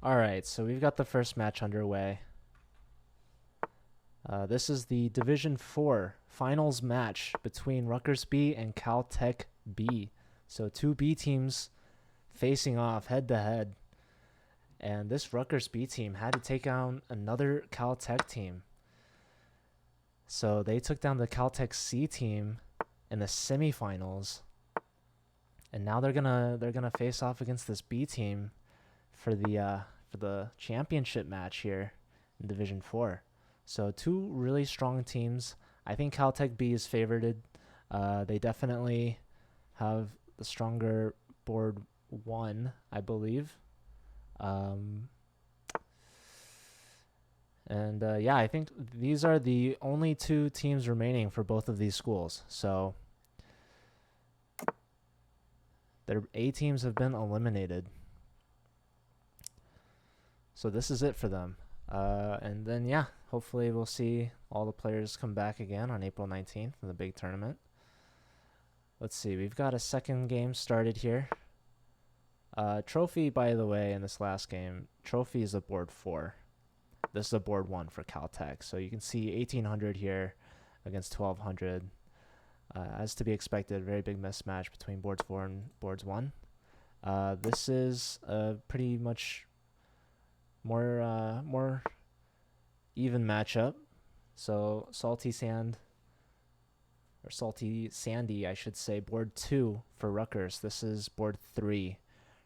All right, so we've got the first match underway. This is the Division 4 finals match between Rutgers B and Caltech B. So two B teams facing off head to head. And this Rutgers B team had to take down another Caltech team. So they took down the Caltech C team in the semifinals. And now they're gonna face off against this B team for the championship match here in Division 4. So two really strong teams. I think Caltech B is favored. They definitely have the stronger board one, I believe. Um, and yeah, I think these are the only two teams remaining for both of these schools. So their A teams have been eliminated. So this is it for them. And then, yeah, hopefully we'll see all the players come back again on April 19th in the big tournament. Let's see. We've got a second game started here. Trophy, by the way, in this last game, Trophy is a board 4. This is a board 1 for Caltech. So you can see 1800 here against 1200. As to be expected, very big mismatch between boards 4 and boards 1. This is a pretty much more even matchup. So Salty Sandy, I should say, board 2 for Rutgers. This is board 3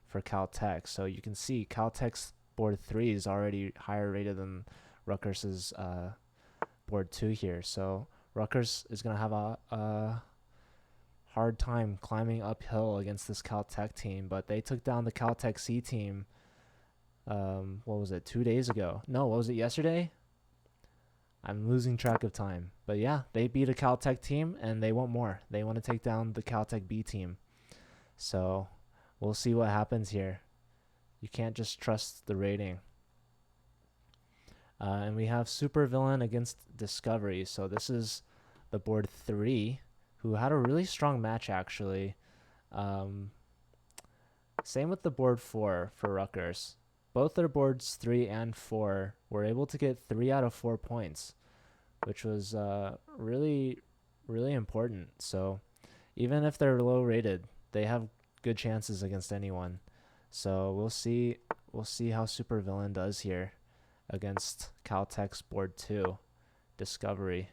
for Caltech. So you can see Caltech's board 3 is already higher rated than Rutgers's board 2 here. So Rutgers is going to have a hard time climbing uphill against this Caltech team, but they took down the Caltech C team. What was it, 2 days ago? No, what was it, yesterday? I'm losing track of time. But yeah, they beat a Caltech team, and they want more. They want to take down the Caltech B team. So we'll see what happens here. You can't just trust the rating. And we have Supervillain against Discovery. So this is the board 3, who had a really strong match, actually. Same with the board 4 for Rutgers. Both their boards 3 and 4 were able to get 3 out of 4 points, which was really, really important. So even if they're low rated, they have good chances against anyone. So we'll see how Supervillain does here against Caltech's board 2, Discovery.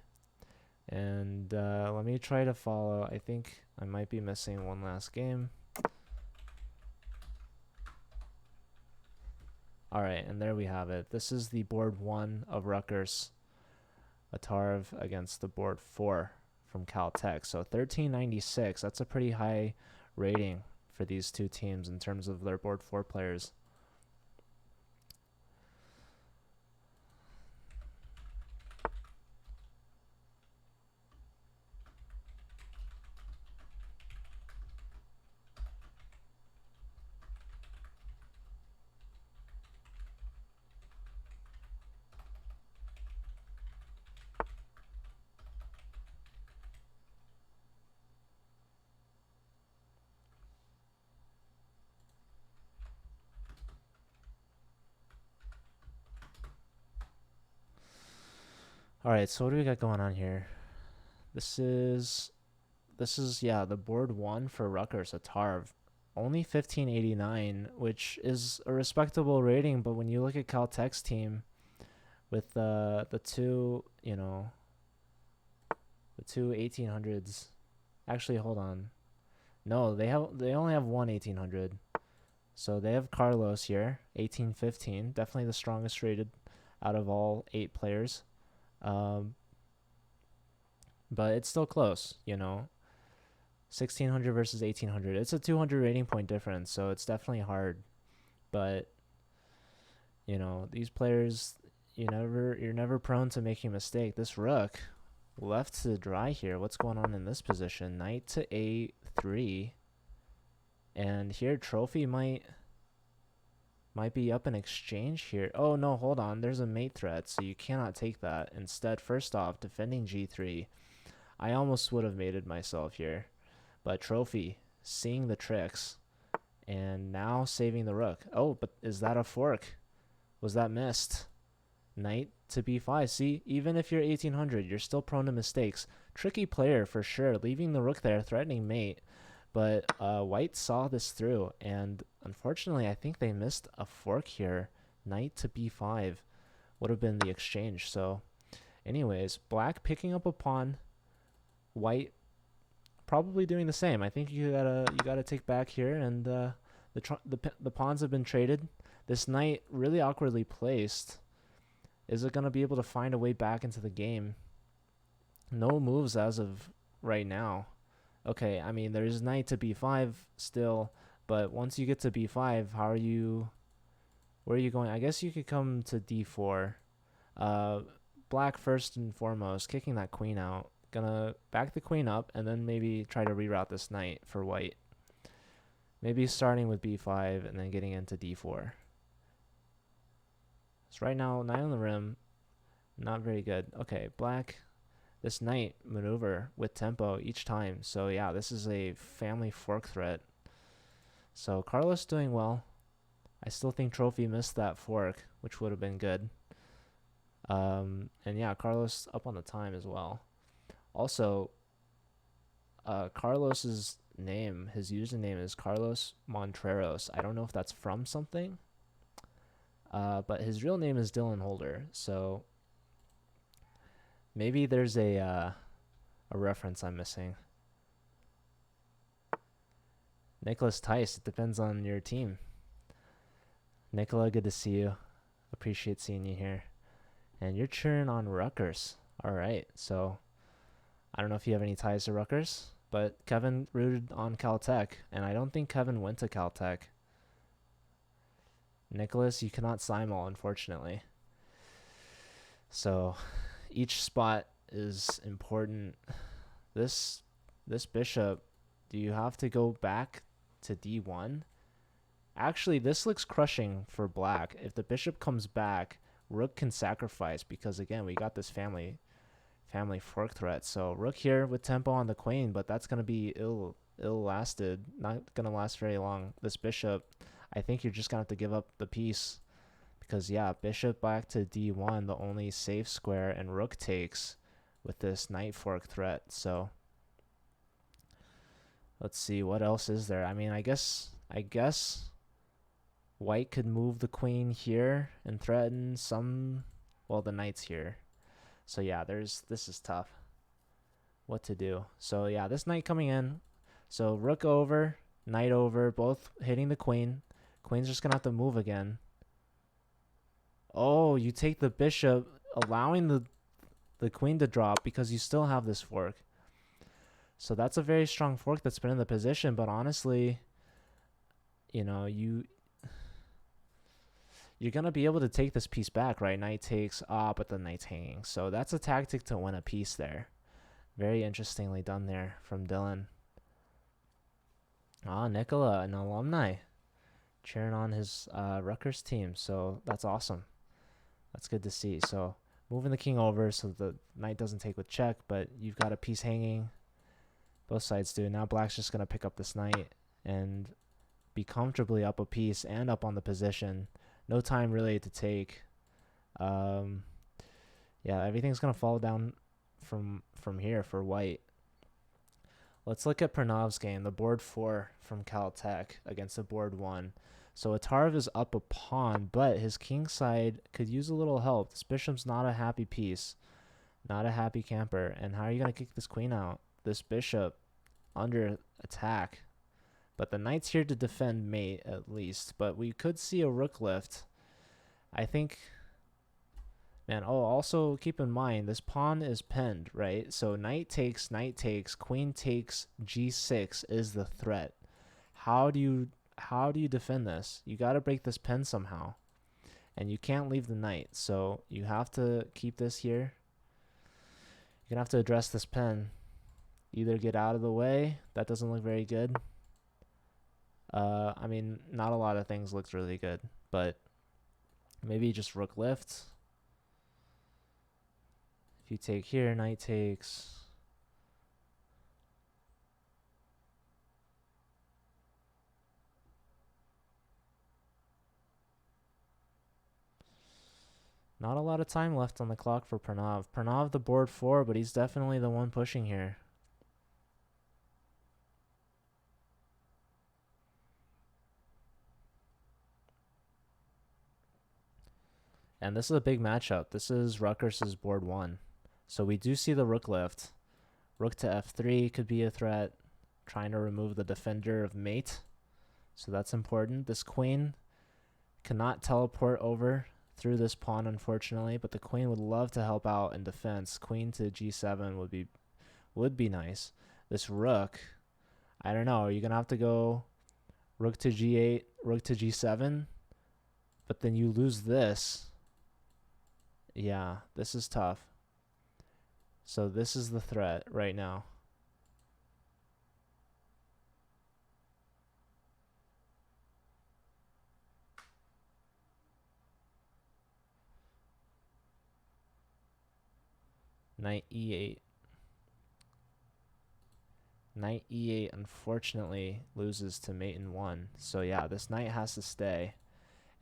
And let me try to follow. I think I might be missing one last game. All right, and there we have it. This is the board 1 of Rutgers, Atarv against the board 4 from Caltech. So 1396, that's a pretty high rating for these two teams in terms of their board 4 players. All right, so what do we got going on here? This is yeah, the board 1 for Rutgers, Atarv. Only 1589, which is a respectable rating, but when you look at Caltech's team with the two, the two 1800s. Actually, hold on. No, they only have one 1800. So they have Carlos here, 1815, definitely the strongest rated out of all 8 players. But it's still close, 1600 versus 1800. It's a 200 rating point difference, so it's definitely hard. But these players, you're never prone to making a mistake. This rook left to dry here. What's going on in this position? Knight to a3, and here Trophy might be up in exchange here. Oh no, hold on. There's a mate threat, so you cannot take that. Instead, first off, defending g3. I almost would have mated myself here, but Trophy seeing the tricks and now saving the rook. Oh, but is that a fork? Was that missed? Knight to b5. See, even if you're 1800, you're still prone to mistakes. Tricky player for sure, leaving the rook there, threatening mate. But white saw this through, and unfortunately, I think they missed a fork here. Knight to b5 would have been the exchange. So anyways, black picking up a pawn, white probably doing the same. I think you gotta take back here, and the pawns have been traded. This knight really awkwardly placed. Is it gonna be able to find a way back into the game? No moves as of right now. Okay, I mean there's knight to b5 still, but once you get to b5, how are you? Where are you going? I guess you could come to d4. Black first and foremost, kicking that queen out. Gonna back the queen up and then maybe try to reroute this knight for white. Maybe starting with b5 and then getting into d4. So right now, knight on the rim, not very good. Okay, black, this knight maneuver with tempo each time. So yeah, this is a family fork threat. So Carlos doing well. I still think Trophy missed that fork, which would have been good. And yeah, Carlos up on the time as well. Also, Carlos's name, his username is Carlos Montreros. I don't know if that's from something, but his real name is Dylan Holder. So maybe there's a reference I'm missing. Nicholas Tice, it depends on your team. Nicola, good to see you. Appreciate seeing you here. And you're cheering on Rutgers. All right, so I don't know if you have any ties to Rutgers, but Kevin rooted on Caltech, and I don't think Kevin went to Caltech. Nicholas, you cannot simul, unfortunately. So each spot is important. This bishop, do you have to go back to d1? Actually, this looks crushing for black. If the bishop comes back, rook can sacrifice because, again, we got this family fork threat. So rook here with tempo on the queen, but that's going to be ill-lasted. Not going to last very long. This bishop, I think you're just going to have to give up the piece because, yeah, bishop back to d1, the only safe square, and rook takes with this knight fork threat. So let's see, what else is there? I mean, I guess white could move the queen here and threaten some, well, the knight's here. So yeah, this is tough. What to do? So yeah, this knight coming in. So rook over, knight over, both hitting the queen. Queen's just gonna have to move again. Oh, you take the bishop, allowing the queen to drop because you still have this fork. So that's a very strong fork that's been in the position, but honestly, you know, you're going to be able to take this piece back, right? Knight takes, but the knight's hanging. So that's a tactic to win a piece there. Very interestingly done there from Dylan. Nicola, an alumni, cheering on his Rutgers team. So that's awesome. That's good to see. So moving the king over so the knight doesn't take with check, but you've got a piece hanging. Both sides do. Now black's just going to pick up this knight and be comfortably up a piece and up on the position. No time really to take. Yeah, everything's going to fall down from here for white. Let's look at Pernov's game, the board 4 from Caltech against the board 1. So Atarv is up a pawn, but his king side could use a little help. This bishop's not a happy piece, not a happy camper. And how are you going to kick this queen out? This bishop under attack. But the knight's here to defend mate at least. But we could see a rook lift. I think, man, also keep in mind, this pawn is pinned, right? So knight takes, queen takes, g6 is the threat. How do you defend this? You got to break this pin somehow. And you can't leave the knight. So you have to keep this here. You're going to have to address this pin. Either get out of the way. That doesn't look very good. I mean, not a lot of things looked really good, but maybe just rook lift. If you take here, knight takes. Not a lot of time left on the clock for Pranav. Pranav the board 4, but he's definitely the one pushing here. And this is a big matchup. This is Rutgers' board 1. So we do see the rook lift. Rook to f3 could be a threat. Trying to remove the defender of mate. So that's important. This queen cannot teleport over through this pawn, unfortunately, but the queen would love to help out in defense. Queen to g7 would be nice. This rook, I don't know. Are you gonna have to go rook to g8, rook to g7? But then you lose this. Yeah, this is tough. So this is the threat right now. Knight e8. Knight e8 unfortunately loses to mate in 1. So yeah, this knight has to stay.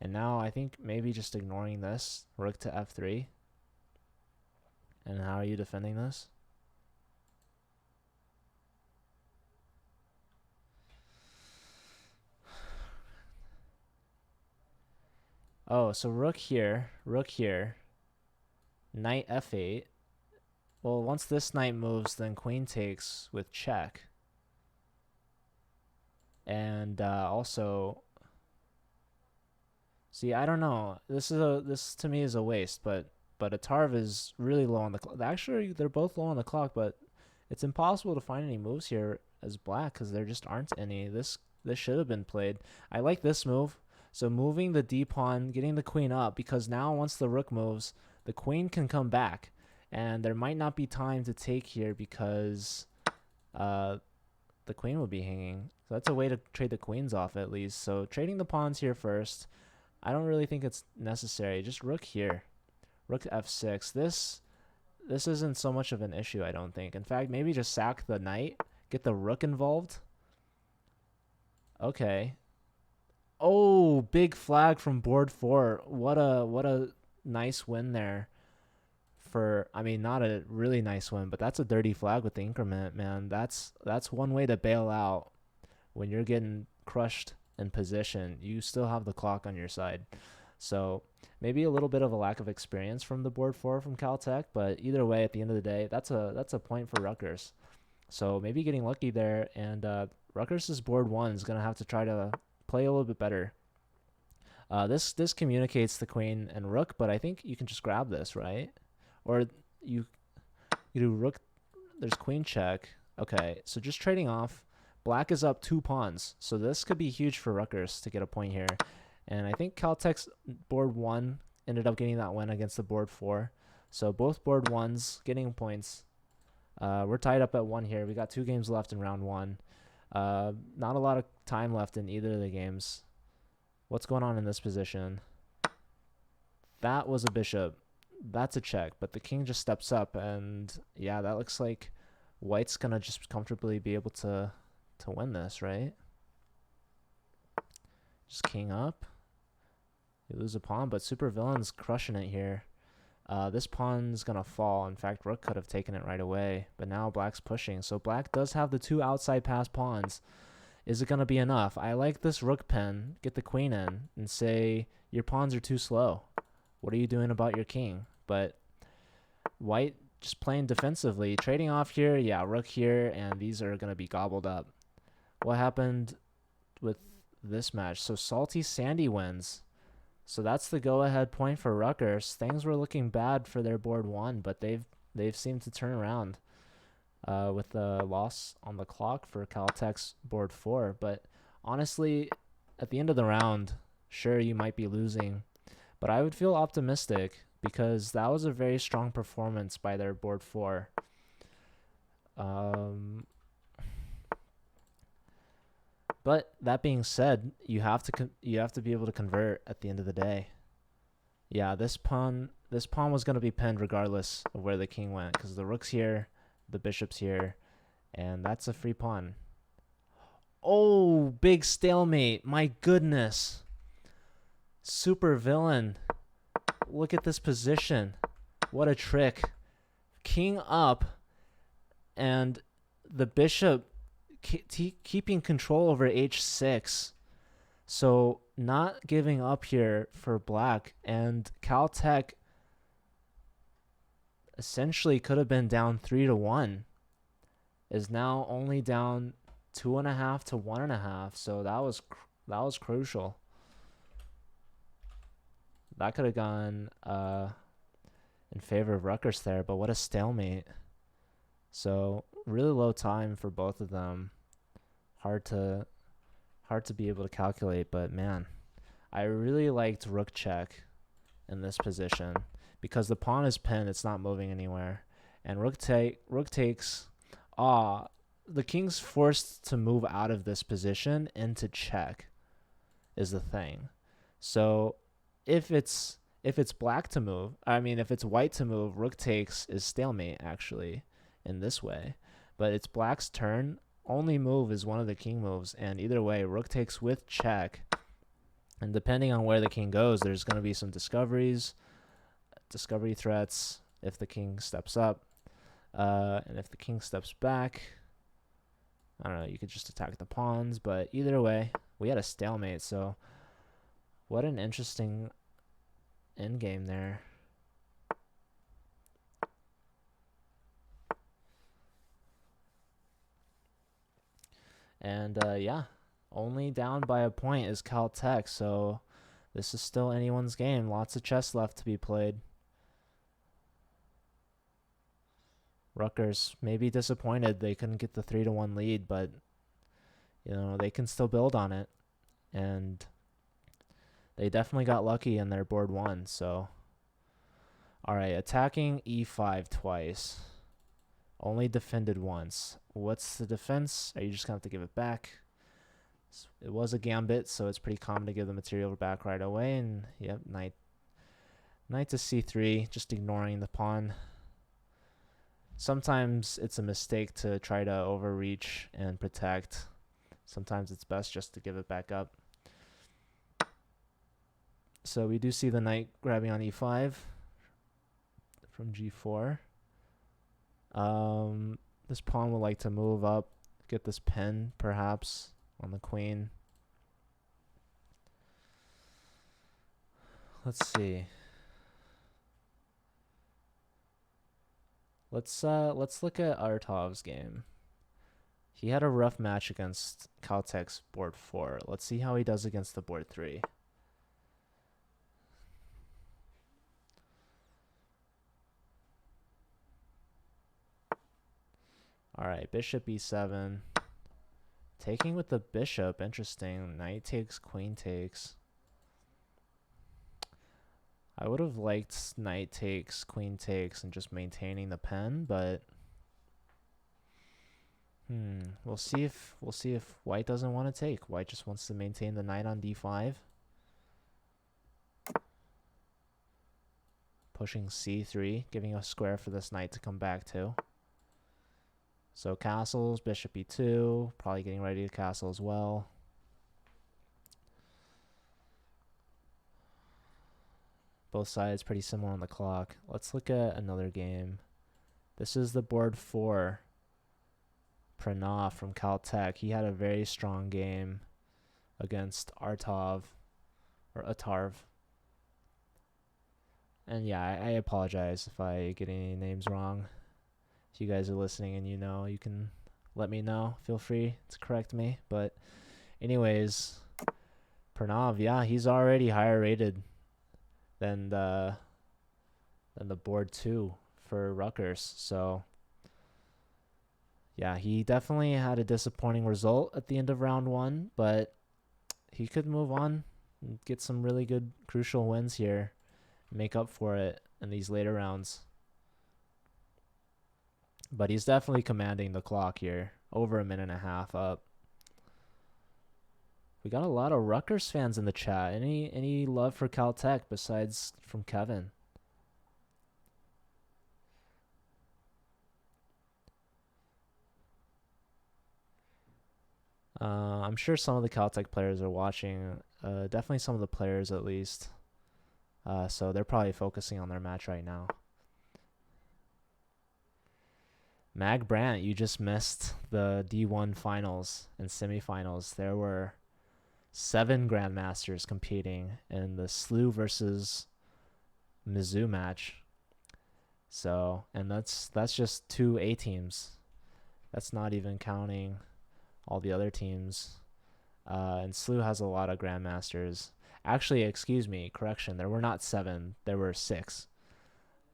And now I think maybe just ignoring this. Rook to f3. And how are you defending this? Oh, so rook here, knight f8. Well, once this knight moves, then queen takes with check. And also, see, I don't know. This to me is a waste, but Atarv is really low on the clock. Actually, they're both low on the clock, but it's impossible to find any moves here as black because there just aren't any. This should have been played. I like this move. So moving the d pawn, getting the queen up, because now once the rook moves, the queen can come back. And there might not be time to take here because the queen will be hanging. So that's a way to trade the queens off at least. So trading the pawns here first. I don't really think it's necessary. Just rook here. Rook to f6. This isn't so much of an issue, I don't think. In fact, maybe just sack the knight. Get the rook involved. Okay. Oh, big flag from board 4. What a nice win there. I mean, not a really nice win, but that's a dirty flag with the increment, man. That's one way to bail out when you're getting crushed in position. You still have the clock on your side. So maybe a little bit of a lack of experience from the board 4 from Caltech, but either way, at the end of the day, that's a point for Rutgers. So maybe getting lucky there, and Rutgers' board 1 is going to have to try to play a little bit better. This communicates the queen and rook, but I think you can just grab this, right? Or you do rook, there's queen check. Okay, so just trading off. Black is up 2 pawns, so this could be huge for Rutgers to get a point here. And I think Caltech's board 1 ended up getting that win against the board 4. So both board 1s getting points. We're tied up at 1 here. We got 2 games left in round 1. Not a lot of time left in either of the games. What's going on in this position? That was a bishop. That's a check, but the king just steps up, and yeah, that looks like white's gonna just comfortably be able to win this, right? Just king up. You lose a pawn, but Supervillain's crushing it here. This pawn's gonna fall. In fact, rook could have taken it right away, but now black's pushing. So black does have the 2 outside pass pawns. Is it gonna be enough? I like this rook pen. Get the queen in and say your pawns are too slow. What are you doing about your king? But white just playing defensively. Trading off here, yeah, rook here, and these are going to be gobbled up. What happened with this match? So Salty Sandy wins. So that's the go-ahead point for Rutgers. Things were looking bad for their board 1, but they've seemed to turn around with the loss on the clock for Caltech's board 4. But honestly, at the end of the round, sure, you might be losing, but I would feel optimistic because that was a very strong performance by their board 4. But that being said, you have to be able to convert at the end of the day. Yeah, this pawn was going to be pinned regardless of where the king went because the rook's here, the bishop's here, and that's a free pawn. Oh, big stalemate. My goodness. Super villain. look at this position. What a trick. King up, and the bishop keeping control over h6. So not giving up here for black, and Caltech essentially could have been down 3-1, is now only down 2.5 to 1.5. So that was crucial. That could have gone in favor of Rutgers there, but what a stalemate. So really low time for both of them. Hard to be able to calculate, but man, I really liked rook check in this position because the pawn is pinned, it's not moving anywhere. And rook takes. The king's forced to move out of this position into check is the thing. So if it's black to move, if it's white to move, rook takes is stalemate actually in this way. But it's black's turn. Only move is one of the king moves, and either way, rook takes with check. And depending on where the king goes, there's going to be some discovery threats if the king steps up. And if the king steps back, I don't know, you could just attack the pawns. But either way, we had a stalemate, so what an interesting endgame there. And yeah, only down by a point is Caltech, so this is still anyone's game. Lots of chess left to be played. Rutgers may be disappointed they couldn't get the 3-1 lead, but they can still build on it. And they definitely got lucky in their board 1. So, all right, attacking e5 twice. Only defended once. What's the defense? Are you just going to have to give it back? It was a gambit, so it's pretty common to give the material back right away. And, yep, knight to c3, just ignoring the pawn. Sometimes it's a mistake to try to overreach and protect. Sometimes it's best just to give it back up. So we do see the knight grabbing on e5 from g4. This pawn would like to move up, get this pin perhaps on the queen. Let's see. Let's look at Artov's game. He had a rough match against Caltech's board 4. Let's see how he does against the board 3. All right, bishop e7. Taking with the bishop, interesting. Knight takes, queen takes. I would have liked knight takes, queen takes, and just maintaining the pen, but we'll see if white doesn't want to take. White just wants to maintain the knight on d5. Pushing c3, giving a square for this knight to come back to. So castles, bishop e2, probably getting ready to castle as well. Both sides pretty similar on the clock. Let's look at another game. This is the board 4. Pranav from Caltech. He had a very strong game against Artov. And yeah, I apologize if I get any names wrong. If you guys are listening and you can let me know. Feel free to correct me. But anyways, Pranav, yeah, he's already higher rated than the board 2 for Rutgers. So yeah, he definitely had a disappointing result at the end of round 1, but he could move on and get some really good crucial wins here, make up for it in these later rounds. But he's definitely commanding the clock here, over a minute and a half up. We got a lot of Rutgers fans in the chat. Any love for Caltech besides from Kevin? I'm sure some of the Caltech players are watching. Definitely some of the players at least. So they're probably focusing on their match right now. Mag Brandt, you just missed the D1 finals and semifinals. There were 7 grandmasters competing in the SLU versus Mizzou match. So, and that's just 2 A teams. That's not even counting all the other teams. And SLU has a lot of grandmasters. Actually, excuse me, correction. There were not 7. There were 6.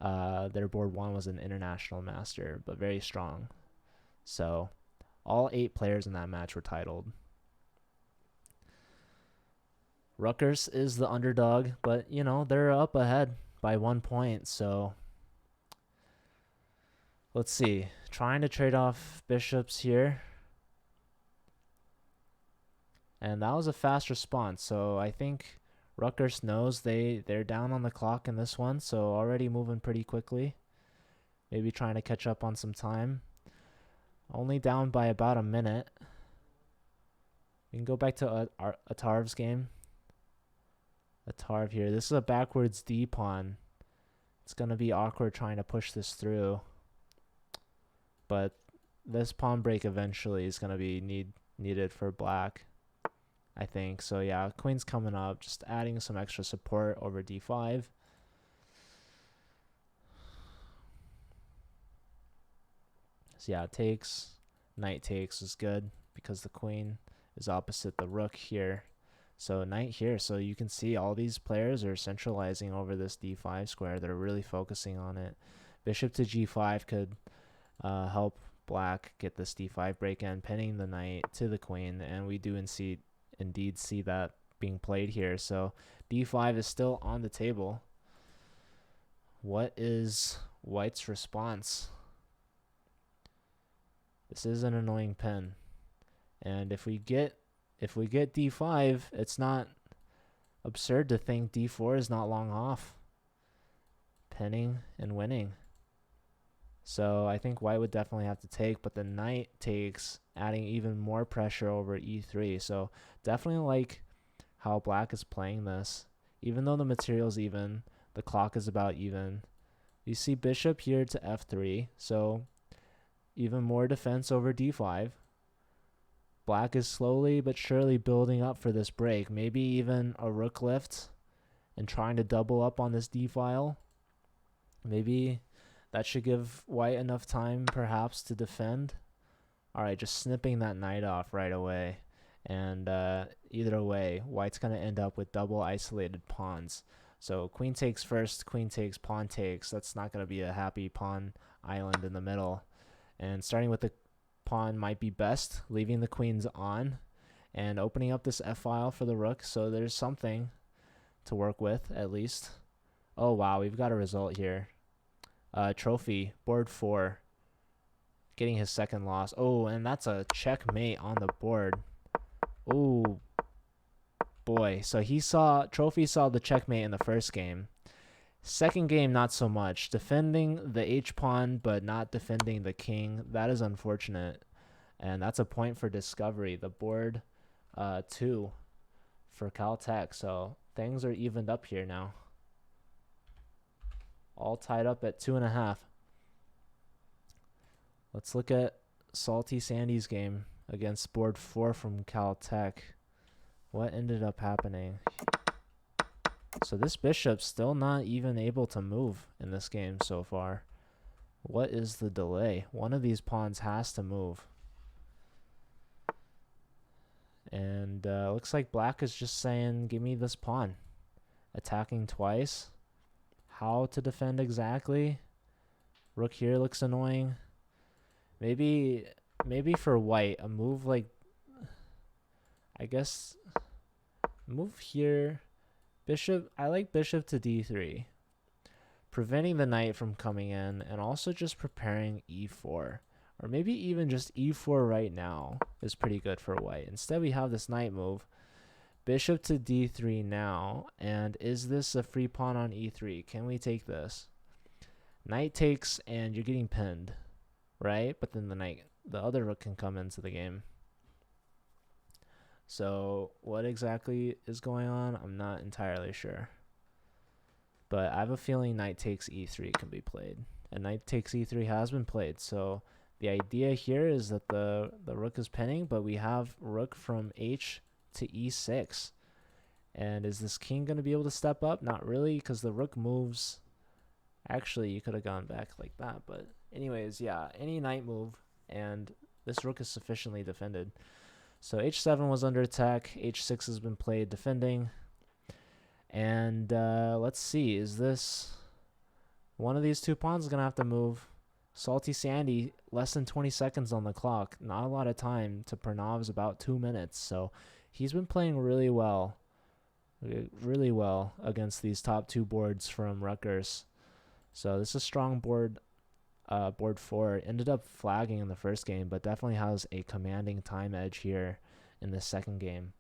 Their board 1 was an international master, but very strong. So, all 8 players in that match were titled. Rutgers is the underdog, but they're up ahead by 1 point. So, let's see. Trying to trade off bishops here. And that was a fast response. So I think Rutgers knows they're down on the clock in this one. So already moving pretty quickly. Maybe trying to catch up on some time. Only down by about a minute. We can go back to Atarv's game. Atarv here. This is a backwards D pawn. It's going to be awkward trying to push this through. But this pawn break eventually is going to be needed for black, I think. So yeah, queen's coming up, just adding some extra support over d5. So yeah, takes, knight takes is good because the queen is opposite the rook here. So knight here. So you can see all these players are centralizing over this d5 square. They're really focusing on it. Bishop to g5 could help black get this d5 break in, pinning the knight to the queen, and we do indeed see that being played here. So d5 is still on the table. What is white's response? This is an annoying pin, and if we get d5, it's not absurd to think d4 is not long off, pinning and winning. So I think white would definitely have to take, but the knight takes, adding even more pressure over e3. So definitely like how black is playing this. Even though the material's even, the clock is about even. You see bishop here to f3, so even more defense over d5. Black is slowly but surely building up for this break. Maybe even a rook lift and trying to double up on this d file. Maybe that should give white enough time, perhaps, to defend. All right, just snipping that knight off right away. And either way, white's going to end up with double isolated pawns. So queen takes first, queen takes, pawn takes. That's not going to be a happy pawn island in the middle. And starting with the pawn might be best, leaving the queens on and opening up this f-file for the rook. So there's something to work with, at least. Oh, wow, we've got a result here. Trophy, board 4, getting his second loss. Oh, and that's a checkmate on the board. Oh, boy. So Trophy saw the checkmate in the first game. Second game, not so much. Defending the h-pawn, but not defending the king. That is unfortunate. And that's a point for discovery. The board 2 for Caltech. So things are evened up here now. All tied up at 2.5. Let's look at Salty Sandy's game against board 4 from Caltech. What ended up happening? So this bishop's still not even able to move in this game so far. What is the delay? One of these pawns has to move. And looks like black is just saying, give me this pawn. Attacking twice. How to defend exactly? Rook here looks annoying. Maybe for white, a move like, I guess, move here. Bishop, I like bishop to d3. Preventing the knight from coming in, and also just preparing e4. Or maybe even just e4 right now is pretty good for white. Instead, we have this knight move. Bishop to d3 now, and is this a free pawn on e3? Can we take this? Knight takes, and you're getting pinned, right? But then the other rook can come into the game. So what exactly is going on? I'm not entirely sure. But I have a feeling knight takes e3 can be played. And knight takes e3 has been played. So the idea here is that the rook is pinning, but we have rook from h to e6. And is this king going to be able to step up? Not really, because the rook moves. Actually, you could have gone back like that. But anyways, yeah, any knight move, and this rook is sufficiently defended. So h7 was under attack. h6 has been played defending. And let's see. Is this... one of these two pawns is going to have to move. Salty Sandy, less than 20 seconds on the clock. Not a lot of time. To Pernov's about 2 minutes. So he's been playing really well. Really well against these top two boards from Rutgers. So this is a strong board. Board 4 ended up flagging in the first game, but definitely has a commanding time edge here in the second game.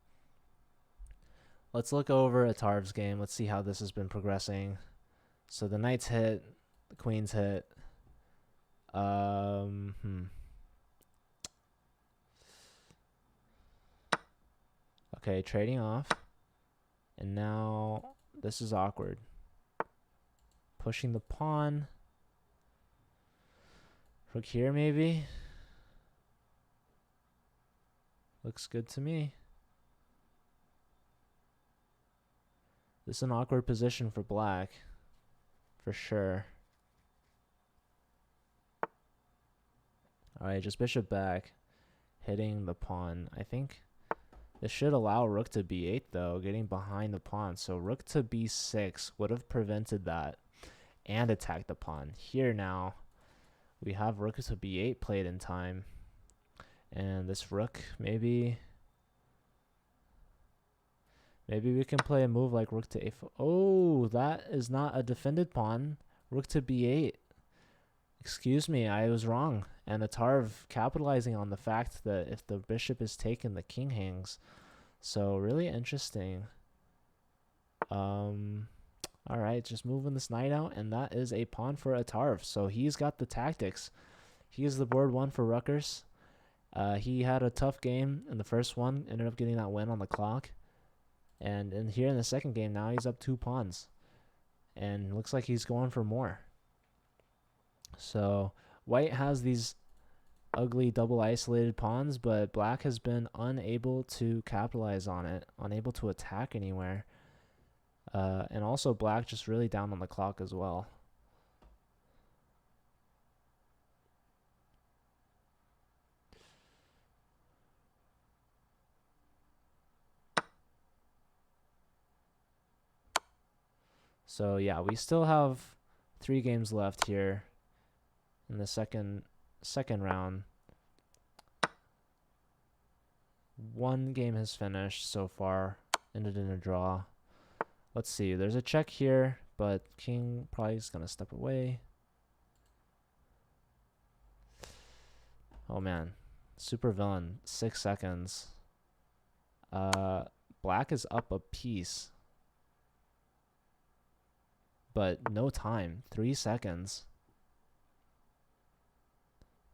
Let's look over Atarv's game. Let's see how this has been progressing. So the knight's hit, the queen's hit. Okay, trading off. And now this is awkward. Pushing the pawn. Rook here maybe. Looks good to me. This is an awkward position for black. For sure. Alright, just bishop back. Hitting the pawn. I think this should allow rook to b8 though, getting behind the pawn. So rook to b6 would have prevented that and attacked the pawn. Here now, we have rook to b8 played in time. And this rook, maybe we can play a move like rook to a4. Oh, that is not a defended pawn. Rook to b8. Excuse me, I was wrong. And Atarv capitalizing on the fact that if the bishop is taken, the king hangs. So really interesting. Alright, just moving this knight out, and that is a pawn for Atarv. So he's got the tactics. He is the board one for Rutgers. He had a tough game in the first one, ended up getting that win on the clock. And here in the second game, now he's up 2 pawns. And looks like he's going for more. So white has these ugly double isolated pawns, but black has been unable to capitalize on it, unable to attack anywhere. And also black just really down on the clock as well. So yeah, we still have 3 games left here in the second round. 1 game has finished so far, ended in a draw. Let's see, there's a check here, but king probably is going to step away. Oh man, super villain, 6 seconds. Black is up a piece, but no time, 3 seconds.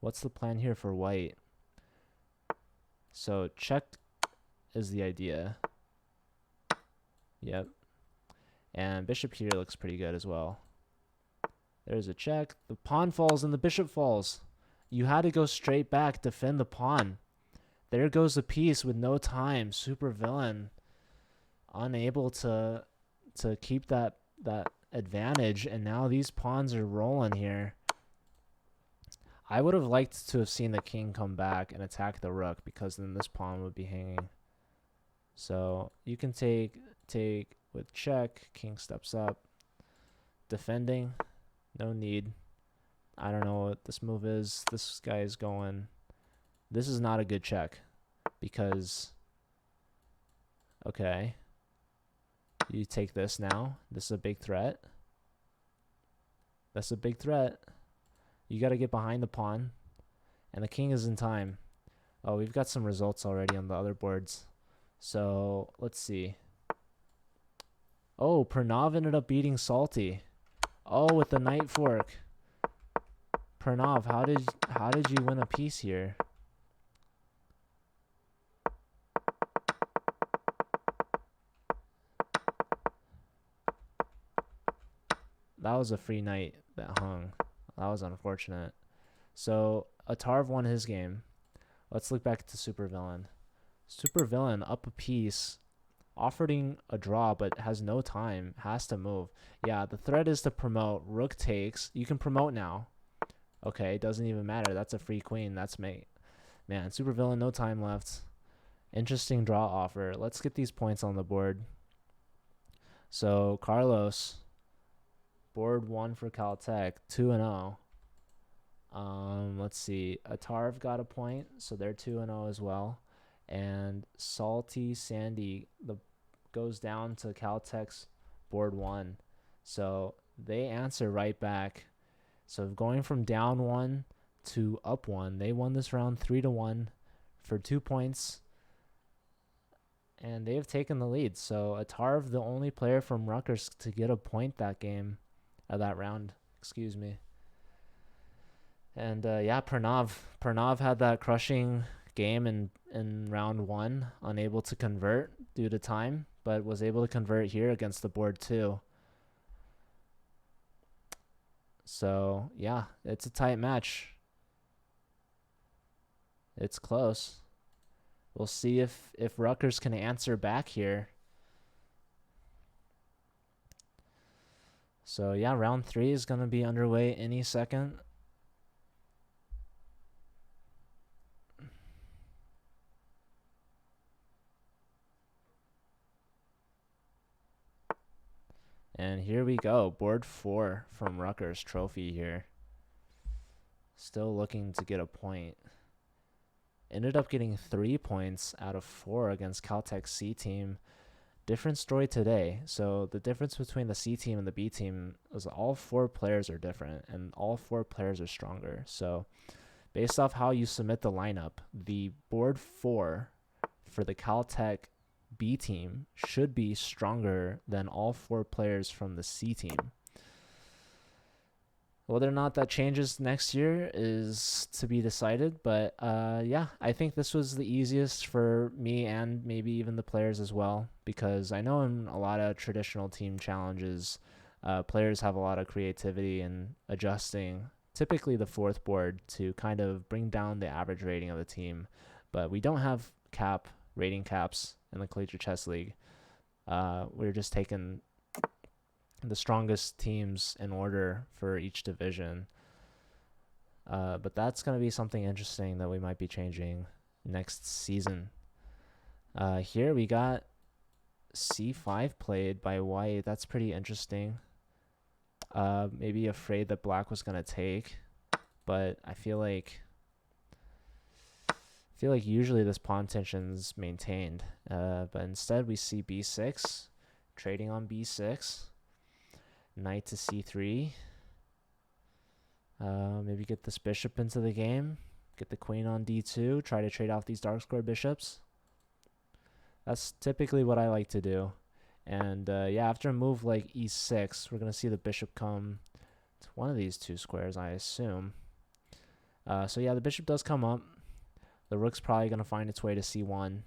What's the plan here for white? So check is the idea. Yep. And bishop here looks pretty good as well. There's a check. The pawn falls and the bishop falls. You had to go straight back, defend the pawn. There goes the piece with no time. Super villain. Unable to keep that advantage, and now these pawns are rolling here. I would have liked to have seen the king come back and attack the rook, because then this pawn would be hanging. So you can take with check. King steps up. Defending. No need. I don't know what this move is. This guy is going. This is not a good check, because... Okay. You take this now. This is a big threat. That's a big threat. You got to get behind the pawn. And the king is in time. Oh, we've got some results already on the other boards. So, let's see. Oh, Pranav ended up beating Salty. Oh, with the knight fork. Pranav, how did you win a piece here? that was a free knight that hung. That was unfortunate. So Atarv won his game. Let's look back to Supervillain. Supervillain up a piece, offering a draw but has no time, has to move. Yeah, the threat is to promote. Rook takes. You can promote now. Okay, doesn't even matter. That's a free queen. That's mate. Man, Supervillain, no time left. Interesting draw offer. Let's get these points on the board. So Carlos, board 1 for Caltech, 2-0. Let's see. Atarv got a point, so they're 2-0 as well. And Salty Sandy goes down to Caltech's board 1. So they answer right back. So going from down 1 to up 1, they won this round 3-1 for 2 points. And they have taken the lead. So Atarv, the only player from Rutgers to get a point that game, that round, excuse me. And yeah, Pranav had that crushing game in round 1, unable to convert due to time, but was able to convert here against the board 2. So yeah, it's a tight match. It's close. We'll see if Rutgers can answer back here. So yeah, round 3 is going to be underway any second. And here we go, board 4 from Rutgers trophy here. Still looking to get a point. Ended up getting 3 points out of 4 against Caltech's C team. Different story today. So the difference between the C team and the B team is all 4 players are different and all 4 players are stronger. So based off how you submit the lineup, the board 4 for the Caltech B team should be stronger than all 4 players from the C team. Whether or not that changes next year is to be decided, but yeah, I think this was the easiest for me and maybe even the players as well, because I know in a lot of traditional team challenges, players have a lot of creativity in adjusting typically the 4th board to kind of bring down the average rating of the team, but we don't have rating caps in the Collegiate Chess League. We're just taking the strongest teams in order for each division. But that's going to be something interesting that we might be changing next season. Here we got C5 played by white. That's pretty interesting. Maybe afraid that black was going to take, but I feel like usually this pawn tension's maintained. But instead we see B6, trading on B6. Knight to C3. Maybe get this bishop into the game. Get the queen on D2. Try to trade off these dark square bishops. That's typically what I like to do. And yeah, after a move like E6, we're going to see the bishop come to one of these 2 squares, I assume. So yeah, the bishop does come up. The rook's probably going to find its way to C1.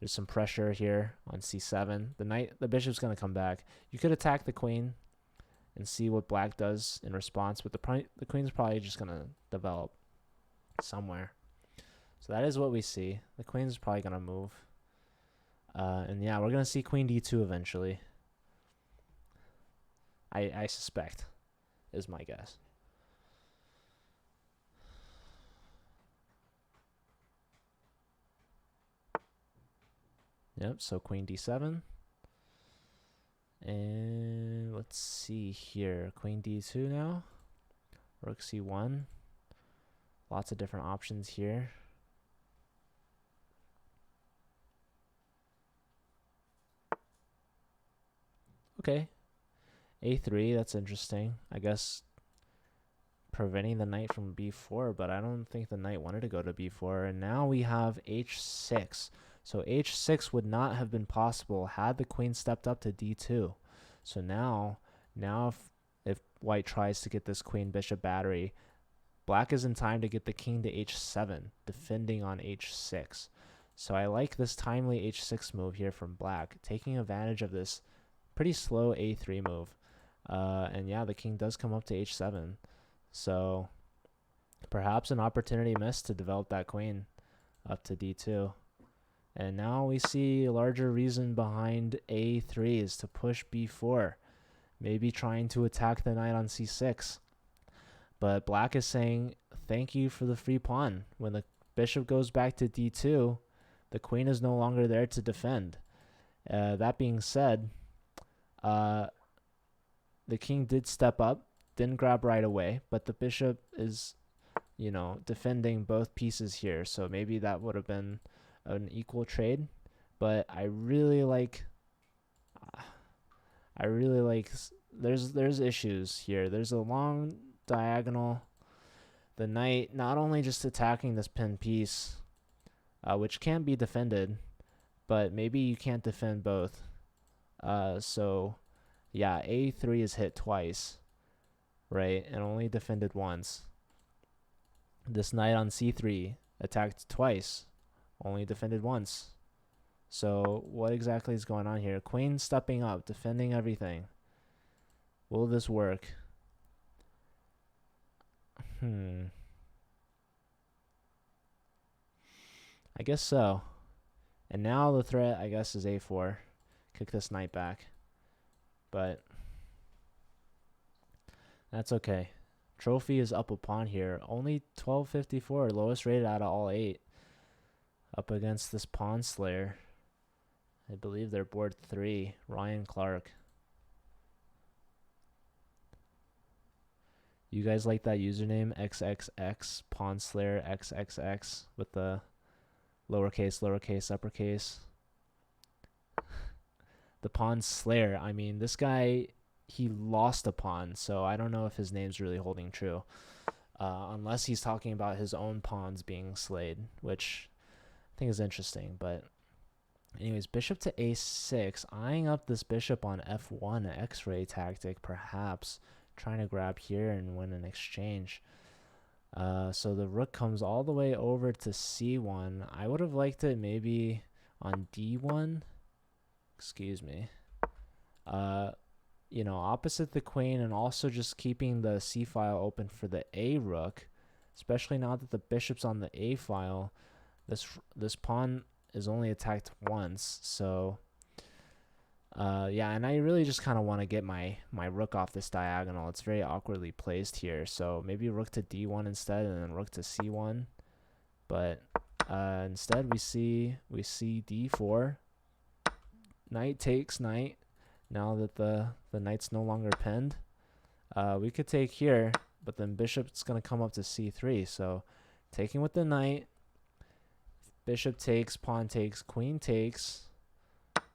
There's some pressure here on C7. The bishop's going to come back. You could attack the queen and see what black does in response, but the queen's probably just going to develop somewhere. So that is what we see. The queen's probably going to move. And yeah, we're going to see queen D2 eventually. I suspect, is my guess. Yep, so queen D7. And let's see here. Queen D2 now. Rook C1. Lots of different options here. Okay. A3, that's interesting. I guess preventing the knight from B4, but I don't think the knight wanted to go to B4. And now we have H6. So H6 would not have been possible had the queen stepped up to D2. So now if white tries to get this queen bishop battery, black is in time to get the king to H7, defending on H6. So I like this timely H6 move here from black, taking advantage of this pretty slow A3 move. And yeah, the king does come up to h7. So perhaps an opportunity missed to develop that queen up to d2. And now we see a larger reason behind a3 is to push b4. Maybe trying to attack the knight on c6. But black is saying, thank you for the free pawn. When the bishop goes back to d2, the queen is no longer there to defend. That being said, the king did step up, didn't grab right away, but the bishop is, defending both pieces here. So maybe that would have been an equal trade. But I really like there's issues here. There's a long diagonal. The knight not only just attacking this pin piece, which can be defended, but maybe you can't defend both. So yeah, a3 is hit twice, right? And only defended once. This knight on c3 attacked twice, only defended once. So what exactly is going on here? Queen stepping up, defending everything. Will this work? I guess so. And now the threat, I guess, is a4. Kick this knight back. But that's okay. Trophy is up a pawn here. Only 1254, lowest rated out of all 8. Up against this pawn slayer. I believe they're board 3. Ryan Clark. You guys like that username? XXX, Pawn Slayer XXX with the lowercase, uppercase. The Pawn Slayer. I mean, this guy, he lost a pawn, so I don't know if his name's really holding true. Unless he's talking about his own pawns being slayed, which I think is interesting. But anyways, bishop to a6, eyeing up this bishop on f1, X-ray tactic, perhaps trying to grab here and win an exchange. So the rook comes all the way over to c1. I would have liked it maybe on d1. Excuse me. Opposite the queen, and also just keeping the c file open for the a rook, especially now that the bishop's on the a file. This pawn is only attacked once, so yeah, and I really just kind of want to get my rook off this diagonal. It's very awkwardly placed here, so maybe rook to d1 instead, and then rook to c1. But instead we see d4. Knight takes knight. Now that the knight's no longer pinned, we could take here, but then bishop's gonna come up to c3. So taking with the knight, bishop takes, pawn takes, queen takes.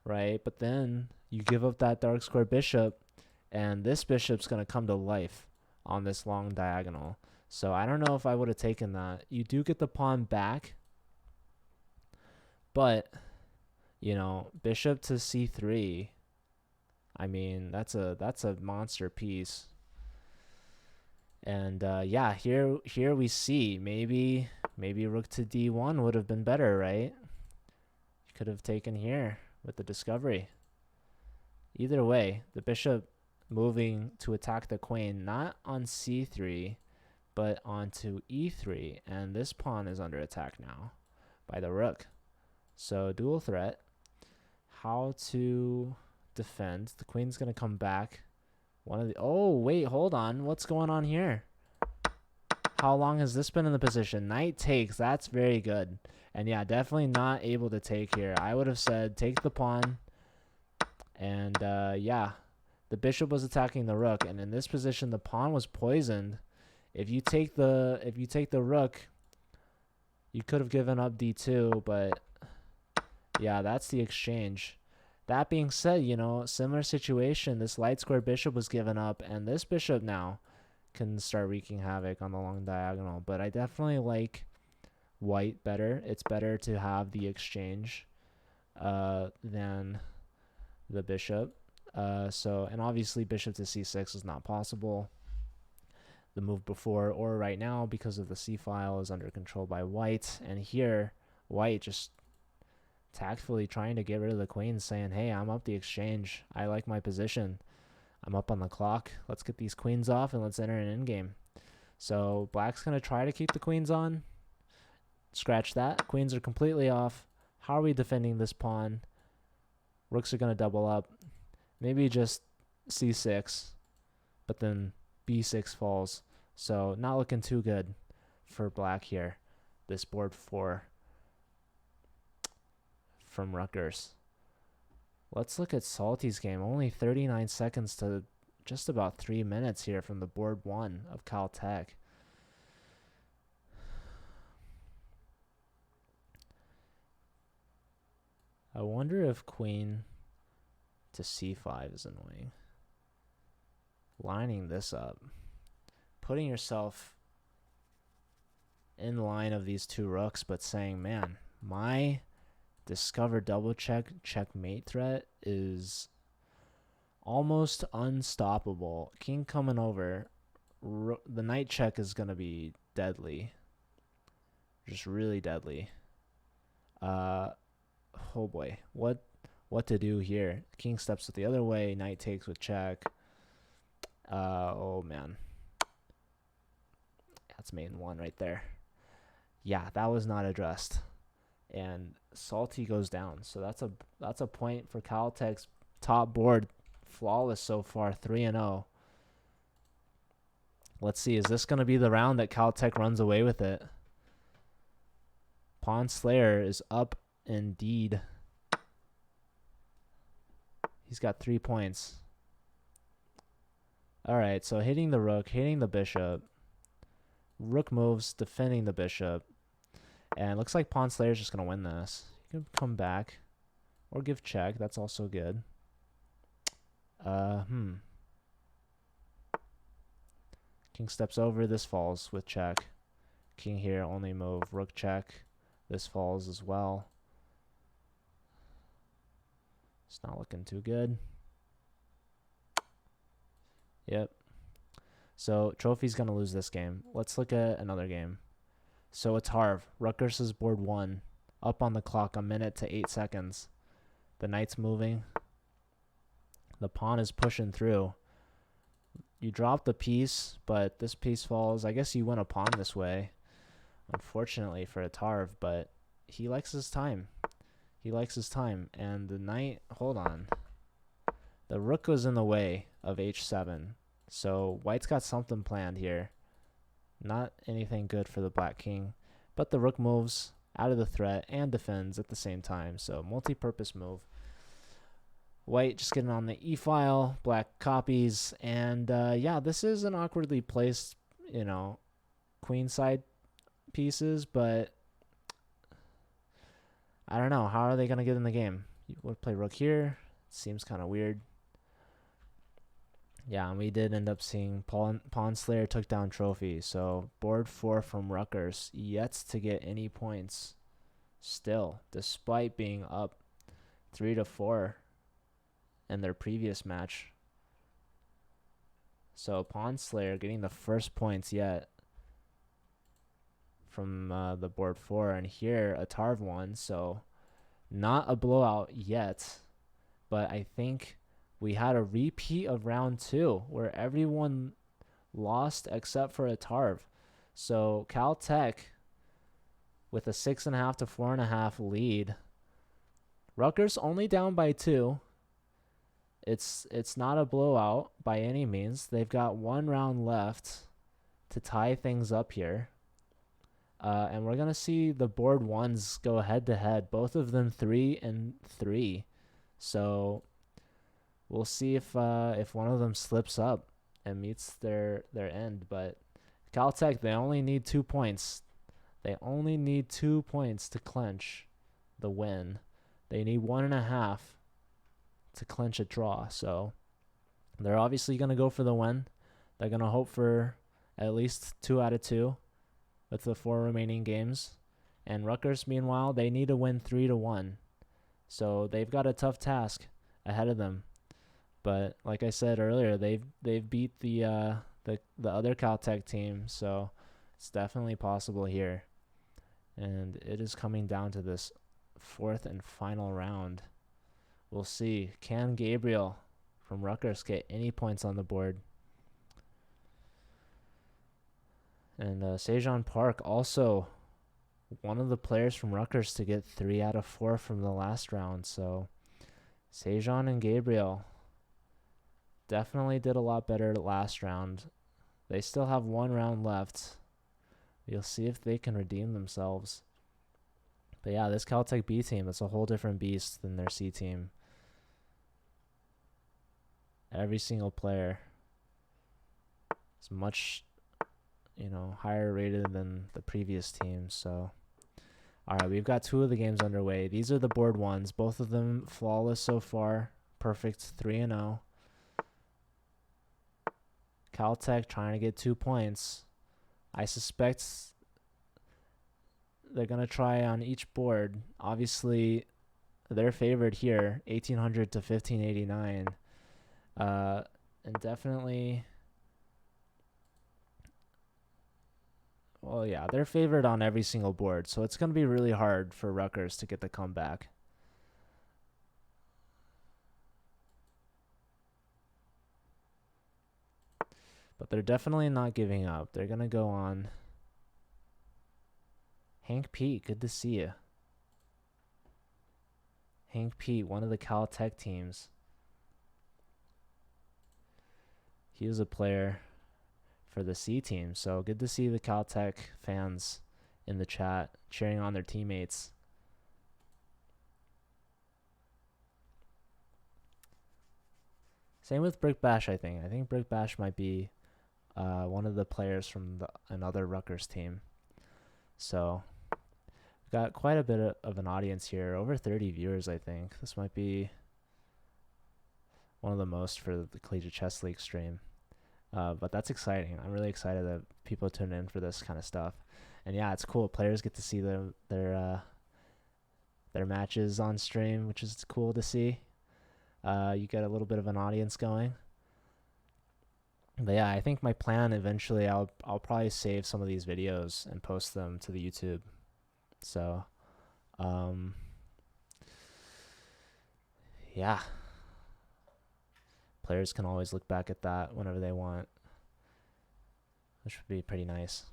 Right, but then you give up that dark square bishop, and this bishop's going to come to life on this long diagonal. So I don't know if I would have taken that. You do get the pawn back, but, bishop to c3, I mean, that's a monster piece. And yeah, here we see maybe rook to d1 would have been better, right? You could have taken here with the discovery. Either way, the bishop moving to attack the queen, not on c3, but onto e3, and this pawn is under attack now by the rook. So dual threat. How to defend? The queen's gonna come back. Oh wait, hold on. What's going on here? How long has this been in the position? Knight takes. That's very good. And yeah, definitely not able to take here. I would have said take the pawn. And yeah, the bishop was attacking the rook, and in this position the pawn was poisoned. If you take the rook, you could have given up d2, but yeah, that's the exchange. That being said, similar situation. This light square bishop was given up, and this bishop now can start wreaking havoc on the long diagonal. But I definitely like white better. It's better to have the exchange than the bishop. And obviously bishop to c6 is not possible. The move before or right now, because of the c file, is under control by white. And here, white just tactfully trying to get rid of the queen, saying, hey, I'm up the exchange. I like my position. I'm up on the clock. Let's get these queens off and let's enter an endgame. So black's going to try to keep the queens on. Scratch that. Queens are completely off. How are we defending this pawn? Rooks are going to double up. Maybe just c6, but then b6 falls. So not looking too good for black here. This board 4 from Rutgers. Let's look at Salty's game. Only 39 seconds to just about 3 minutes here from the board 1 of Caltech. I wonder if queen to c5 is annoying. Lining this up. Putting yourself in line of these two rooks, but saying, man, my discover double checkmate threat is almost unstoppable. King coming over. The knight check is going to be deadly. Just really deadly. Oh boy, what to do here? King steps the other way, knight takes with check. Oh man, that's main 1 right there. Yeah, that was not addressed, and Salty goes down. So that's a point for Caltech's top board. Flawless so far, 3-0. Let's see, is this going to be the round that Caltech runs away with it? Pawn Slayer is up. Indeed. He's got 3 points. Alright, so hitting the rook, hitting the bishop. Rook moves, defending the bishop. And it looks like Pawn Slayer's just going to win this. You can come back. Or give check. That's also good. King steps over. This falls with check. King here, only move. Rook check. This falls as well. It's not looking too good. Yep. So Trophy's going to lose this game. Let's look at another game. So it's Harv. Rutgers is board 1. Up on the clock, a minute to 8 seconds. The knight's moving. The pawn is pushing through. You drop the piece, but this piece falls. I guess you win a pawn this way. Unfortunately for Atarv, but he likes his time. He likes his time. And the knight, hold on. The rook goes in the way of h7. So white's got something planned here. Not anything good for the black king. But the rook moves out of the threat and defends at the same time. So multi-purpose move. White just getting on the e-file. Black copies. And yeah, this is an awkwardly placed, queenside pieces, but I don't know. How are they going to get in the game? You would play rook here. Seems kind of weird. Yeah, and we did end up seeing Pawn Slayer took down Trophy. So board 4 from Rutgers, yet to get any points still, despite being up 3-4 in their previous match. So Pawn Slayer getting the first points yet from the board 4, and here Atarv won. So not a blowout yet, but I think we had a repeat of round 2 where everyone lost except for Atarv. So Caltech with a 6.5 to 4.5 lead. Rutgers only down by 2. It's not a blowout by any means. They've got 1 round left to tie things up here. And we're going to see the board 1s go head-to-head. Both of them 3-3. So we'll see if one of them slips up and meets their end. But Caltech, they only need 2 points. They only need 2 points to clinch the win. They need 1.5 to clinch a draw. So they're obviously going to go for the win. They're going to hope for at least 2 out of 2 with the 4 remaining games. And Rutgers, meanwhile, they need to win 3-1. So they've got a tough task ahead of them. But like I said earlier, they've beat the other Caltech team, so it's definitely possible here. And it is coming down to this 4th and final round. We'll see. Can Gabriel from Rutgers get any points on the board. And Sejon Park, also one of the players from Rutgers to get 3 out of 4 from the last round. So Sejon and Gabriel definitely did a lot better last round. They still have 1 round left. You'll see if they can redeem themselves. But yeah, this Caltech B team, it's a whole different beast than their C team. Every single player is much, higher rated than the previous team. So, all right, we've got 2 of the games underway. These are the board ones. Both of them flawless so far. Perfect 3-0. Caltech trying to get 2 points. I suspect they're going to try on each board. Obviously, they're favored here, 1800 to 1589. And definitely, well, yeah, they're favored on every single board. So it's going to be really hard for Rutgers to get the comeback. But they're definitely not giving up. They're going to go on. Hank Pete, good to see you. Hank Pete, one of the Caltech teams. He was a player for the C team, so good to see the Caltech fans in the chat cheering on their teammates. Same with Brick Bash, I think. I think Brick Bash might be one of the players from another Rutgers team. So we've got quite a bit of an audience here, over 30 viewers, I think. This might be one of the most for the Collegiate Chess League stream. But that's exciting. I'm really excited that people tune in for this kind of stuff. And yeah, it's cool. Players get to see their matches on stream, which is cool to see. You get a little bit of an audience going. But yeah, I think my plan eventually, I'll probably save some of these videos and post them to the YouTube. So, yeah. Players can always look back at that whenever they want, which would be pretty nice.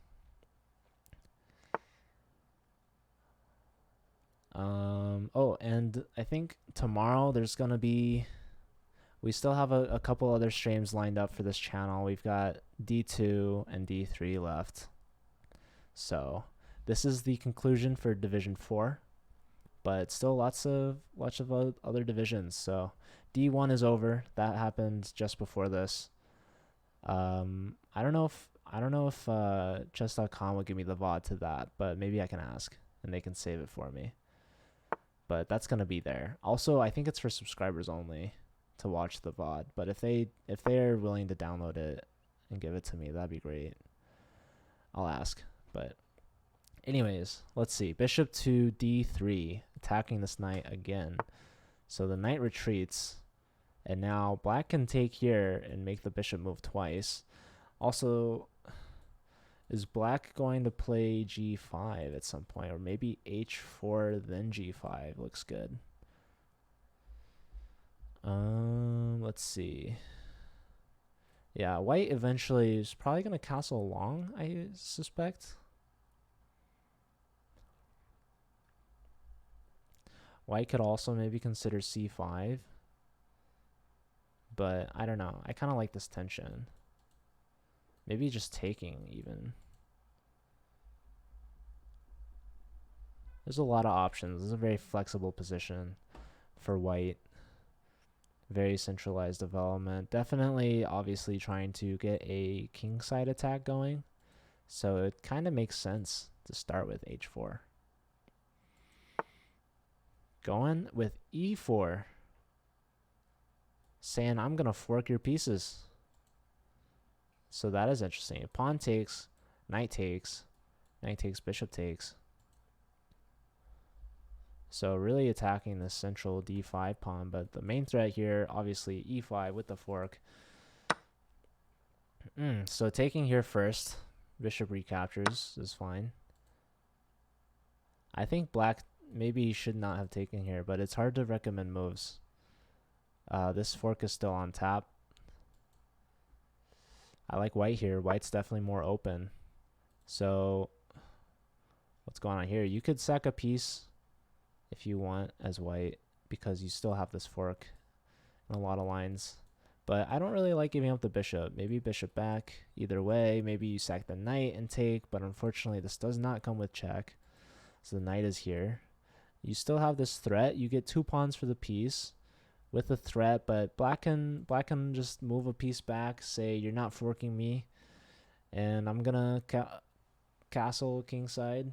Oh, and I think tomorrow there's going to be, we still have a couple other streams lined up for this channel. We've got D2 and D3 left. So this is the conclusion for Division 4, but still lots of other divisions. So D1 is over. That happened just before this. I don't know if chess.com will give me the VOD to that, but maybe I can ask and they can save it for me. But that's going to be there. Also, I think it's for subscribers only to watch the VOD, but if they're willing to download it and give it to me, that'd be great. I'll ask. But anyways, let's see. Bishop to D3, attacking this knight again. So the knight retreats, and now black can take here and make the bishop move twice. Also, is black going to play G5 at some point, or maybe H4 then G5? Looks good. Let's see. Yeah, white eventually is probably going to castle long, I suspect. White could also maybe consider C5. But I don't know. I kind of like this tension. Maybe just taking even. There's a lot of options. This is a very flexible position for white. Very centralized development. Definitely, obviously, trying to get a kingside attack going. So it kind of makes sense to start with H4. Going with E4. Saying, I'm going to fork your pieces. So that is interesting. Pawn takes, knight takes, bishop takes. So really attacking the central D5 pawn, but the main threat here, obviously E5 with the fork. So taking here first, bishop recaptures is fine. I think black maybe should not have taken here, but it's hard to recommend moves. This fork is still on tap. I like white here. White's definitely more open. So what's going on here? You could sack a piece if you want as white because you still have this fork in a lot of lines. But I don't really like giving up the bishop. Maybe bishop back. Either way, maybe you sack the knight and take, but unfortunately this does not come with check. So the knight is here. You still have this threat. You get 2 pawns for the piece with the threat, but black can just move a piece back, say you're not forking me, and I'm gonna castle kingside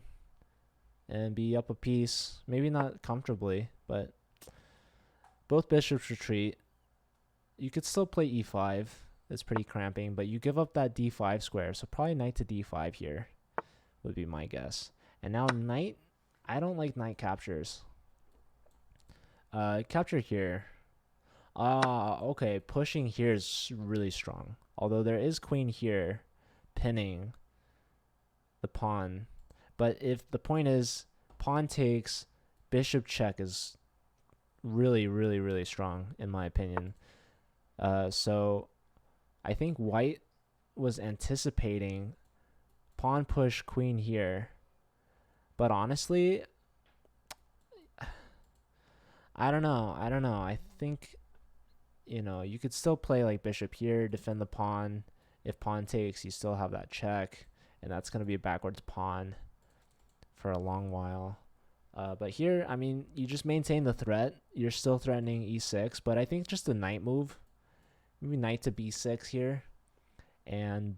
and be up a piece. Maybe not comfortably, but both bishops retreat. You could still play e5. It's pretty cramping, but you give up that d5 square, so probably knight to d5 here would be my guess. And now knight, I don't like knight captures. Capture here. Okay, pushing here is really strong. Although there is queen here pinning the pawn. But if the point is pawn takes, bishop check is really, really, really strong in my opinion. So I think white was anticipating pawn push queen here. But honestly, I don't know. I think, you could still play like bishop here, defend the pawn. If pawn takes, you still have that check, and that's going to be a backwards pawn for a long while. But here, I mean, you just maintain the threat. You're still threatening e6, but I think just a knight move. Maybe knight to b6 here. And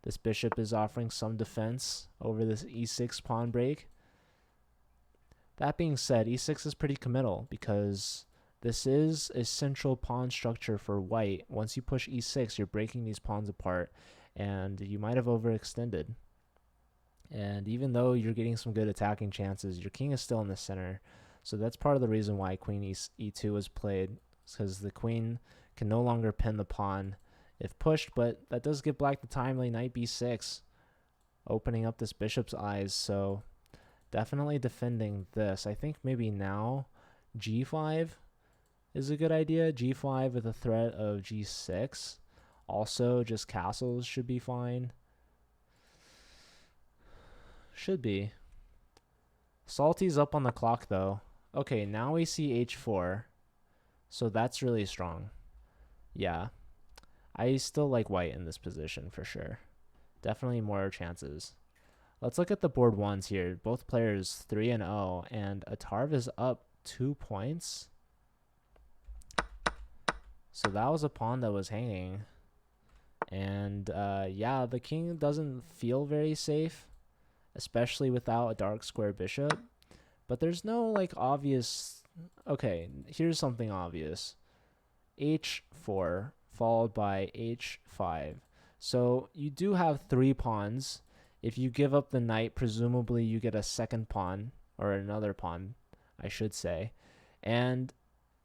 this bishop is offering some defense over this e6 pawn break. That being said, e6 is pretty committal because this is a central pawn structure for white. Once you push e6, you're breaking these pawns apart, and you might have overextended. And even though you're getting some good attacking chances, your king is still in the center. So that's part of the reason why queen e2 was played, because the queen can no longer pin the pawn if pushed, but that does give black the timely knight b6, opening up this bishop's eyes. So definitely defending this. I think maybe now g5 is a good idea. g5 with a threat of g6. Also, just castles should be fine. Should be. Salty's up on the clock, though. Okay, now we see h4. So that's really strong. Yeah. I still like white in this position for sure. Definitely more chances. Let's look at the board ones here. Both players 3-0, and Atarv is up 2 points. So that was a pawn that was hanging. And yeah, the king doesn't feel very safe, especially without a dark square bishop. But there's no like obvious... Okay, here's something obvious. h4 followed by h5. So you do have 3 pawns. If you give up the knight, presumably you get a second pawn, or another pawn, I should say. And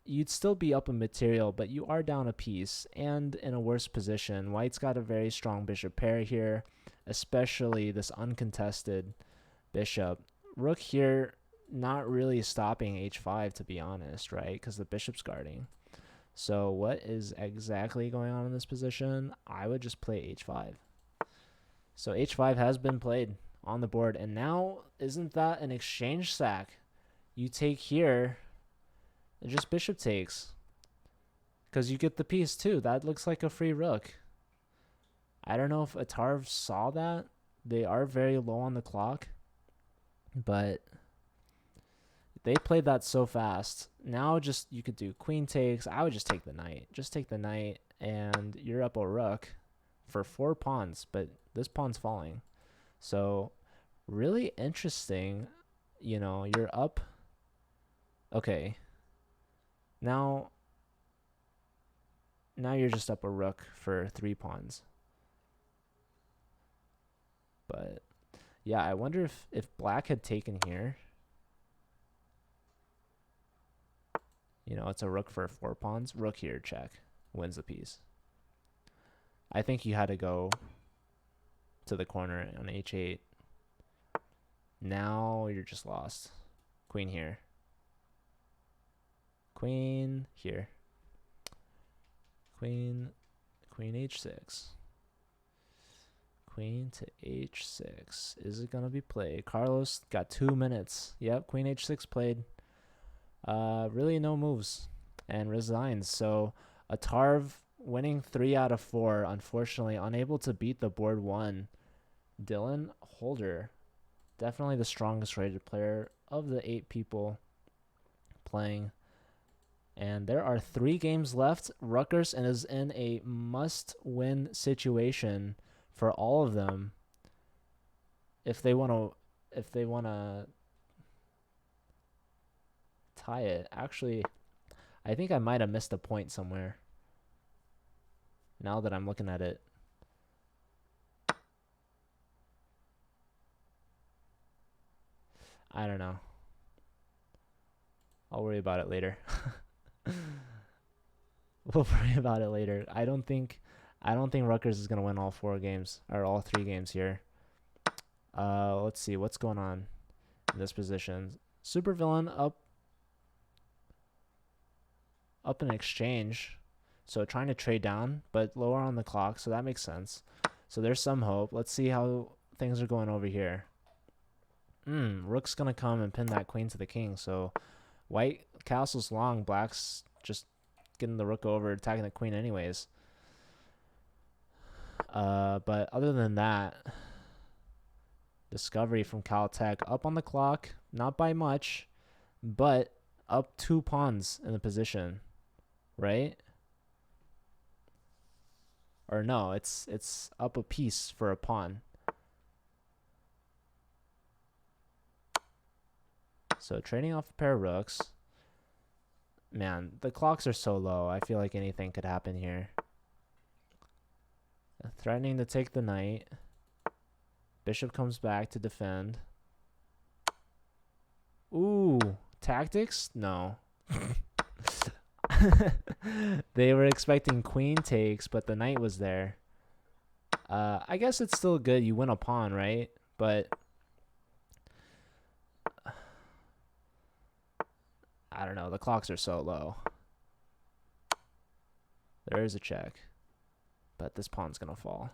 you'd still be up a material, but you are down a piece and in a worse position. White's got a very strong bishop pair here, especially this uncontested bishop. Rook here, not really stopping h5, to be honest, right? Because the bishop's guarding. So what is exactly going on in this position? I would just play h5. So h5 has been played on the board. And now, isn't that an exchange sack? You take here, and just bishop takes. Because you get the piece too. That looks like a free rook. I don't know if Atarv saw that. They are very low on the clock. But they played that so fast. Now just you could do queen takes. I would just take the knight. Just take the knight and you're up a rook for 4 pawns, but this pawn's falling. So really interesting. You're up. Okay. Now you're just up a rook for 3 pawns. But yeah, I wonder if black had taken here. It's a rook for 4 pawns. Rook here, check. Wins the piece. I think you had to go to the corner on h8. Now you're just lost. Queen here. Queen here. Queen h6. Queen to h6. Is it going to be played? Carlos got 2 minutes. Yep, queen h6 played. Really no moves and resigns. So Atarv winning 3 out of 4. Unfortunately, unable to beat the board 1. Dylan Holder, definitely the strongest rated player of the 8 people playing. And there are 3 games left. Rutgers is in a must-win situation for all of them if they want to tie it. Actually, I think I might have missed a point somewhere now that I'm looking at it. I don't know. I'll worry about it later. We'll worry about it later. I don't think Rutgers is going to win all 4 games or all 3 games here. Let's see what's going on in this position. Supervillain up in exchange. So trying to trade down, but lower on the clock, so that makes sense. So there's some hope. Let's see how things are going over here. Rook's going to come and pin that queen to the king. So white castle's long, black's just getting the rook over, attacking the queen anyways. But other than that, discovery from Caltech up on the clock, not by much, but up 2 pawns in the position, right? Or no, it's up a piece for a pawn. So trading off a pair of rooks. Man, the clocks are so low. I feel like anything could happen here. Threatening to take the knight. Bishop comes back to defend. Ooh, tactics? No. They were expecting queen takes, but the knight was there. I guess it's still good. You win a pawn, right? But I don't know. The clocks are so low. There is a check, but this pawn's going to fall.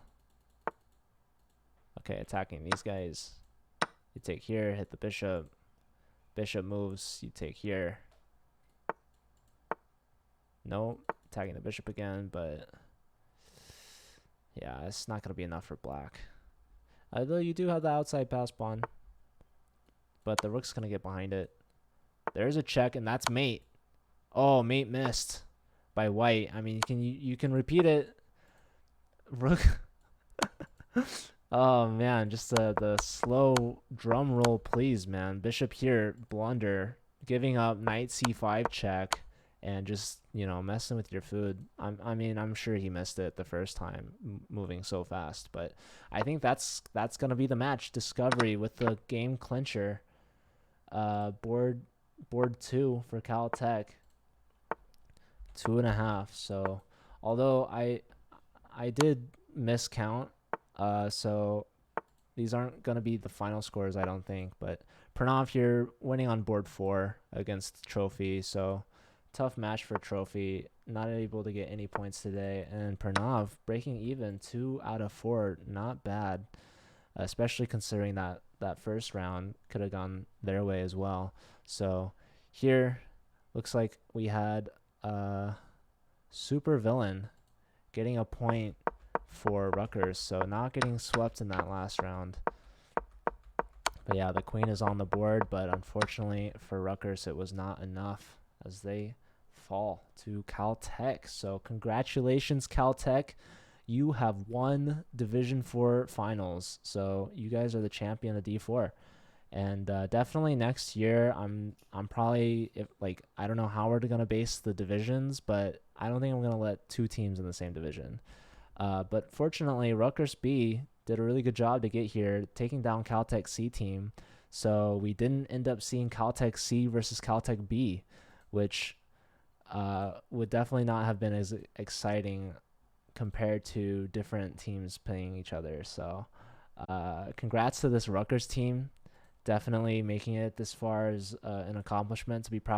Okay, attacking these guys. You take here, hit the bishop. Bishop moves, you take here. Nope, attacking the bishop again, but yeah, it's not going to be enough for black. Although you do have the outside pass pawn, but the rook's going to get behind it. There's a check, and that's mate. Oh, mate missed by white. I mean, you can repeat it. Rook. Oh man, just the slow drum roll, please, man. Bishop here, blunder, giving up knight c5 check, and just messing with your food. I'm sure he missed it the first time, moving so fast, but I think that's gonna be the match. Discovery with the game clincher. Board 2 for Caltech. 2.5. So although I did miscount, so these aren't going to be the final scores, I don't think. But Pranav, you're winning on board 4 against Trophy. So tough match for Trophy. Not able to get any points today. And Pranav breaking even 2 out of 4. Not bad, especially considering that first round could have gone their way as well. So here looks like we had Super Villain getting a point for Rutgers, so not getting swept in that last round. But yeah, the queen is on the board, but unfortunately for Rutgers, it was not enough as they fall to Caltech. So congratulations, Caltech. You have won Division 4 finals. So you guys are the champion of D4. And definitely next year, I'm probably, I don't know how we're going to base the divisions, but I don't think I'm going to let 2 teams in the same division. But fortunately, Rutgers B did a really good job to get here, taking down Caltech C team. So we didn't end up seeing Caltech C versus Caltech B, which would definitely not have been as exciting compared to different teams playing each other. So congrats to this Rutgers team. Definitely making it this far is an accomplishment to be proud